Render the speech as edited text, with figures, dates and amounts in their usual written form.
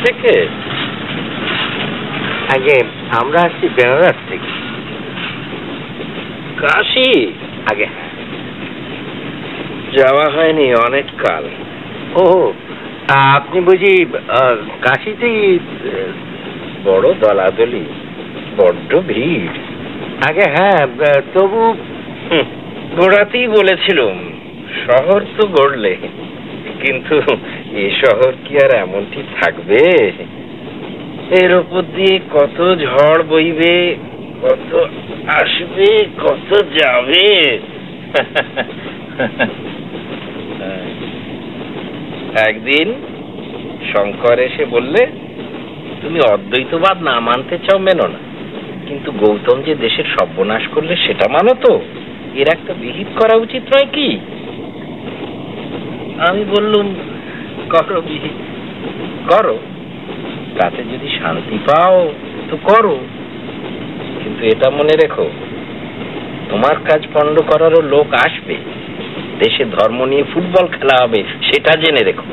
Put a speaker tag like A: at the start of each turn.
A: থেকে?
B: আগে আমরা আসছি বেনারস থেকে।
A: কাশী?
B: আগে
A: যাওয়া হয়নি অনেক কাল।
B: ও, আপনি বুঝি কাশীতেই?
A: বড় দলাদলি, বড্ড ভিড়।
B: আগে হ্যাঁ, তবু
A: গোড়াতেই বলেছিলুম শহর তো গড়লে, কিন্তু এ শহর কি আর এমনটি থাকবে? এর উপর দিয়ে কত ঝড় বইবে, কত আসবে, কত যাবে। একদিন শঙ্কর এসে বললে, তুমি অদ্বৈতবাদ না মানতে চাও মেনো না, কিন্তু গৌতম যে দেশের সর্বনাশ করলে সেটা মানো তো? এর একটা বিহিত করা উচিত নয় কি? আমি বললুম, করো বিহিত, করো, তাতে যদি শান্তি পাও তো করো, কিন্তু এটা মনে রেখো, তোমার কাজ পণ্ড করারও লোক আসবে, দেশে ধর্ম নিয়ে ফুটবল খেলা হবে, সেটা জেনে রেখো।